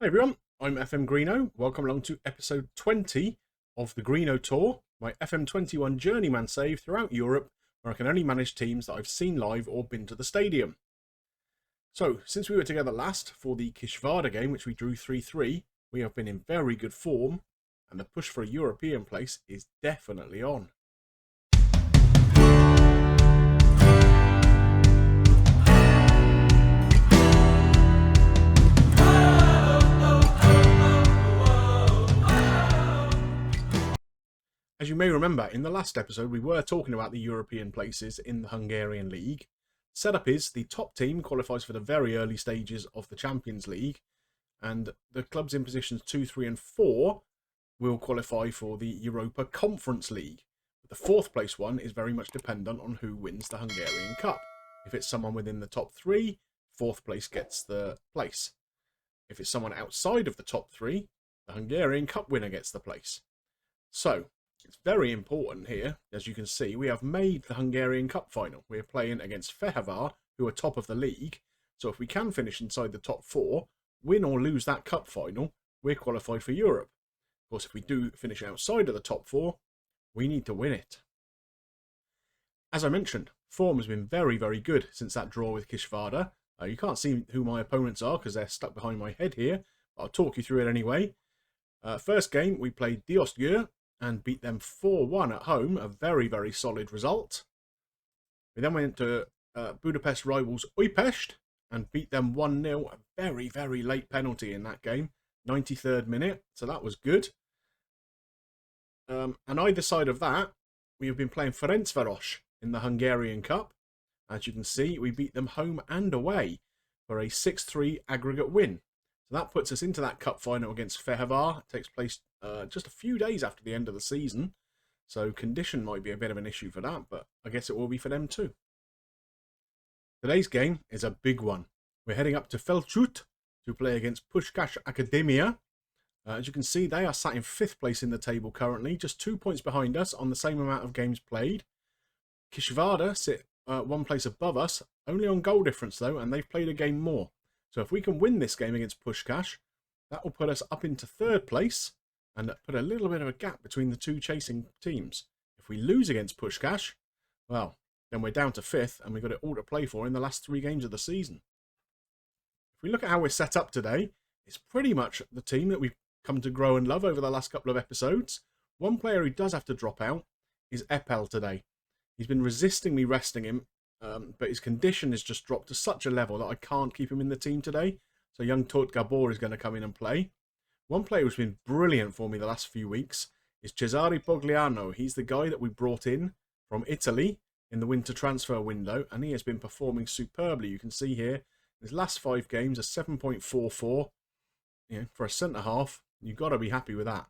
Hey everyone, I'm FMGreeno. Welcome along to episode 20 of the Greeno Tour, my FM21 journeyman save throughout Europe, where I can only manage teams that I've seen live or been to the stadium. So, since we were together last for the Kishvarda game, which we drew 3-3, we have been in very good form, and the push for a European place is definitely on. As you may remember, in the last episode we were talking about the European places in the Hungarian League. Setup is the top team qualifies for the very early stages of the Champions League, and the clubs in positions 2, 3 and 4 will qualify for the Europa Conference League. The fourth place one is very much dependent on who wins the Hungarian Cup. If it's someone within the top 3, fourth place gets the place. If it's someone outside of the top 3, the Hungarian Cup winner gets the place. So, it's very important here. As you can see, we have made the Hungarian Cup final. We're playing against Fehérvár, who are top of the league. So if we can finish inside the top 4, win or lose that cup final, we're qualified for Europe. Of course, if we do finish outside of the top 4, we need to win it. As I mentioned, form has been very, very good since that draw with Kishvarda. You can't see who my opponents are because they're stuck behind my head here, but I'll talk you through it anyway. First game, we played Diósgyőr and beat them 4-1 at home, a very, very solid result. We then went to Budapest rivals Újpest and beat them 1-0, a very, very late penalty in that game, 93rd minute, so that was good. And either side of that, we have been playing Ferencváros in the Hungarian Cup. As you can see, we beat them home and away for a 6-3 aggregate win. So that puts us into that cup final against Fehérvár. It takes place just a few days after the end of the season. So condition might be a bit of an issue for that, but I guess it will be for them too. Today's game is a big one. We're heading up to Felcsút to play against Puskas Akademia. As you can see, they are sat in 5th place in the table currently, just 2 points behind us on the same amount of games played. Kishvarda sit 1 place above us, only on goal difference though, and they've played a game more. So if we can win this game against Puskas, that will put us up into 3rd place and put a little bit of a gap between the two chasing teams. If we lose against Puskas, well, then we're down to 5th and we've got it all to play for in the last 3 games of the season. If we look at how we're set up today, it's pretty much the team that we've come to grow and love over the last couple of episodes. One player who does have to drop out is Epel today. He's been resisting me resting him, but his condition has just dropped to such a level that I can't keep him in the team today. So young Tort Gabor is going to come in and play. One player who's been brilliant for me the last few weeks is Cesare Pogliano. He's the guy that we brought in from Italy in the winter transfer window, and he has been performing superbly. You can see here, his last 5 games, a 7.44. For a centre-half, you've got to be happy with that.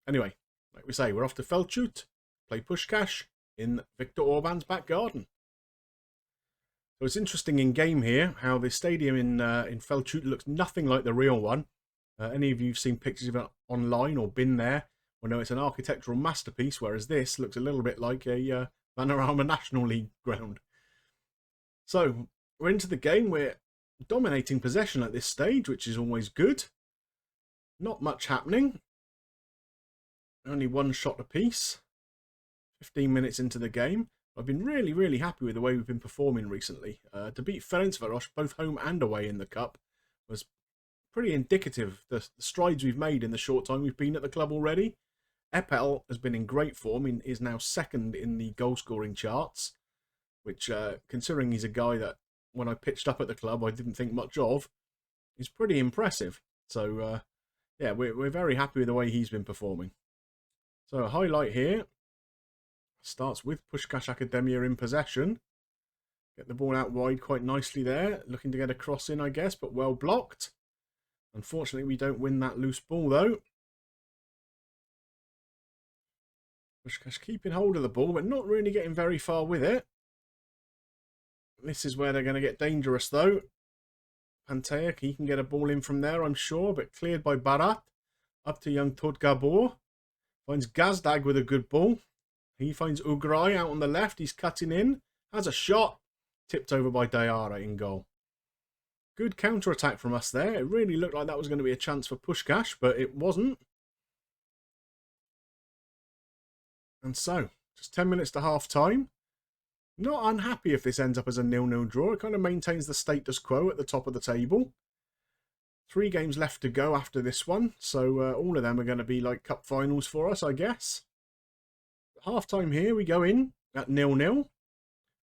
Anyway, like we say, we're off to Felcsút, play Puskas in Viktor Orban's back garden. So it's interesting in game here how the stadium in Felcsút looks nothing like the real one. Any of you who've seen pictures of it online or been there will know it's an architectural masterpiece, whereas this looks a little bit like a Vanarama National League ground. So we're into the game. We're dominating possession at this stage, which is always good. Not much happening. Only 1 shot apiece. 15 minutes into the game. I've been really, really happy with the way we've been performing recently. To beat Ferencváros, both home and away in the cup, was pretty indicative of the strides we've made in the short time we've been at the club already. Epel has been in great form. He is now 2nd in the goal-scoring charts, which, considering he's a guy that when I pitched up at the club I didn't think much of, is pretty impressive. So, yeah, we're very happy with the way he's been performing. So, a highlight here. Starts with Puskas Akademia in possession. Get the ball out wide quite nicely there. Looking to get a cross in, I guess, but well blocked. Unfortunately, we don't win that loose ball, though. Puskas keeping hold of the ball, but not really getting very far with it. This is where they're going to get dangerous, though. Panteak, he can get a ball in from there, I'm sure, but cleared by Barat. Up to young Tort Gabor. Finds Gazdag with a good ball. He finds Ugrai out on the left. He's cutting in. Has a shot. Tipped over by Dayara in goal. Good counter-attack from us there. It really looked like that was going to be a chance for Puskas, but it wasn't. And so, just 10 minutes to half-time. Not unhappy if this ends up as a 0-0 draw. It kind of maintains the status quo at the top of the table. 3 games left to go after this one, so all of them are going to be like cup finals for us, I guess. Half-time here, we go in at 0-0.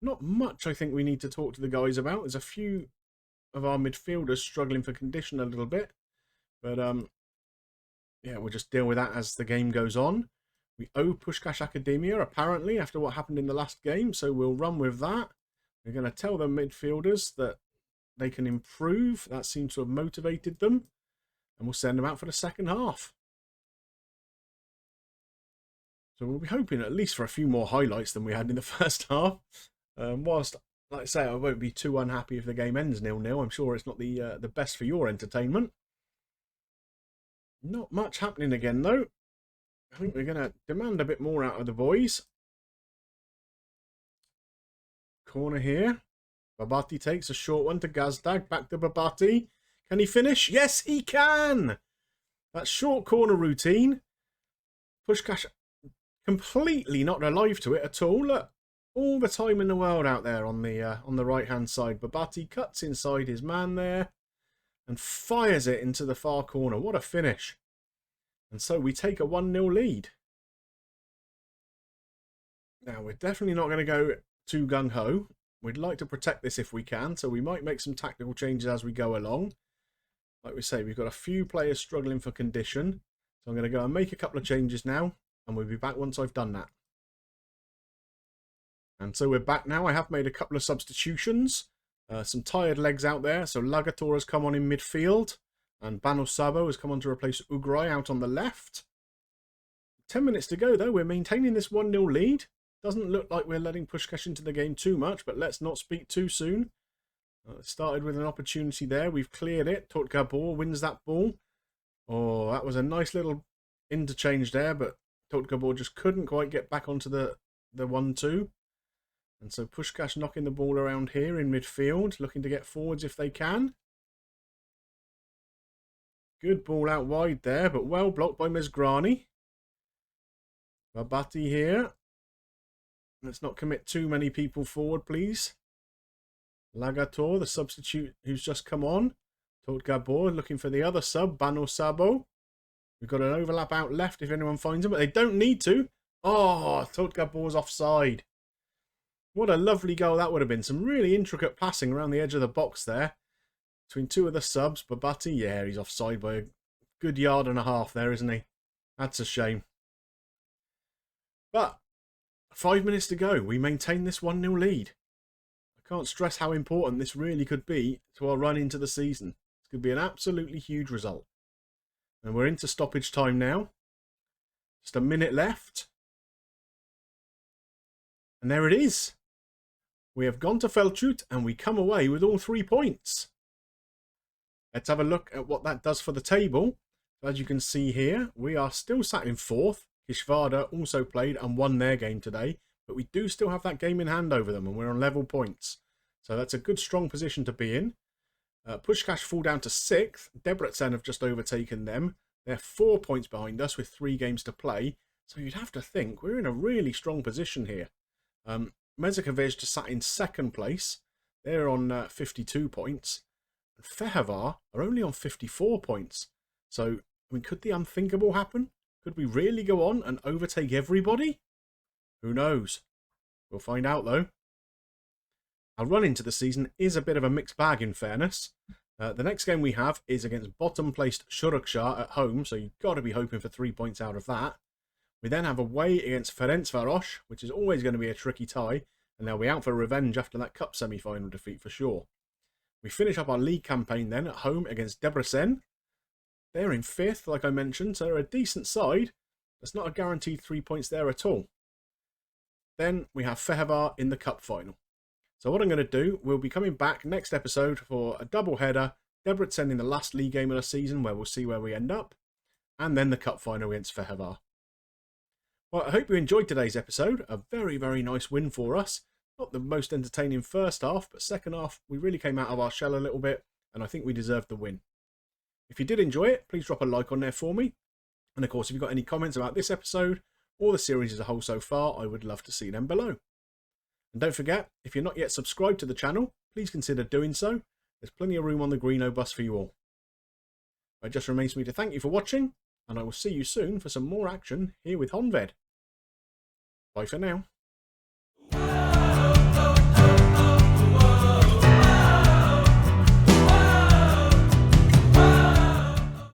Not much I think we need to talk to the guys about. There's a few of our midfielders struggling for condition a little bit. But, yeah, we'll just deal with that as the game goes on. We owe Puskas Akademia, apparently, after what happened in the last game, so we'll run with that. We're going to tell the midfielders that they can improve. That seems to have motivated them. And we'll send them out for the second half. So we'll be hoping at least for a few more highlights than we had in the first half. Whilst, like I say, I won't be too unhappy if the game ends 0-0. I'm sure it's not the best for your entertainment. Not much happening again, though. I think we're going to demand a bit more out of the boys. Corner here. Babati takes a short one to Gazdag. Back to Babati. Can he finish? Yes, he can! That short corner routine. Puskas completely not alive to it at all. Look, all the time in the world out there on the right-hand side. Babati cuts inside his man there and fires it into the far corner. What a finish. And so we take a 1-0 lead. Now, we're definitely not going to go too gung-ho. We'd like to protect this if we can, so we might make some tactical changes as we go along. Like we say, we've got a few players struggling for condition. So I'm going to go and make a couple of changes now, and we'll be back once I've done that. And so we're back now. I have made a couple of substitutions. Some tired legs out there. So Lagator has come on in midfield. And Bano Sabo has come on to replace Ugrai out on the left. 10 minutes to go, though. We're maintaining this 1-0 lead. Doesn't look like we're letting Puskas into the game too much, but let's not speak too soon. Started with an opportunity there. We've cleared it. Totgabor wins that ball. Oh, that was a nice little interchange there, but Totgabor just couldn't quite get back onto the 1-2. And so Puskas knocking the ball around here in midfield, looking to get forwards if they can. Good ball out wide there, but well blocked by Mezgrani. Babati here. Let's not commit too many people forward, please. Lagator, the substitute who's just come on. Totgabor looking for the other sub, Bano Sabo. We've got an overlap out left if anyone finds him, but they don't need to. Oh, Totgabor's offside. What a lovely goal that would have been. Some really intricate passing around the edge of the box there. Between two of the subs, Babati, yeah, he's offside by a good yard and a half there, isn't he? That's a shame. But 5 minutes to go. We maintain this 1-0 lead. I can't stress how important this really could be to our run into the season. This could be an absolutely huge result. And we're into stoppage time now. Just a minute left. And there it is. We have gone to Feldshut and we come away with all 3 points. Let's have a look at what that does for the table. As you can see here, we are still sat in 4th. Kishvarda also played and won their game today. But we do still have that game in hand over them and we're on level points. So that's a good, strong position to be in. Puskas fall down to 6th. Debrecen have just overtaken them. They're 4 points behind us with 3 games to play. So you'd have to think we're in a really strong position here. Mezikovic just sat in 2nd place. They're on 52 points. And Fehevar are only on 54 points. So, I mean, could the unthinkable happen? Could we really go on and overtake everybody? Who knows? We'll find out, though. Our run into the season is a bit of a mixed bag, in fairness. The next game we have is against bottom-placed Shurukshar at home, so you've got to be hoping for 3 points out of that. We then have away against Ferencvaros, which is always going to be a tricky tie, and they'll be out for revenge after that cup semi-final defeat for sure. We finish up our league campaign then at home against Debrecen. They're in 5th, like I mentioned, so they're a decent side. There's not a guaranteed 3 points there at all. Then we have Fehevar in the cup final. So what I'm going to do, we'll be coming back next episode for a double header. Debrecen in the last league game of the season, where we'll see where we end up. And then the cup final against Fehevar. Well, I hope you enjoyed today's episode. A very, very nice win for us. Not the most entertaining first half, but second half we really came out of our shell a little bit and I think we deserved the win. If you did enjoy it, please drop a like on there for me. And of course, if you've got any comments about this episode or the series as a whole so far, I would love to see them below. And don't forget, if you're not yet subscribed to the channel, please consider doing so. There's plenty of room on the Greenobus for you all. It just remains for me to thank you for watching, and I will see you soon for some more action here with Honved. Bye for now.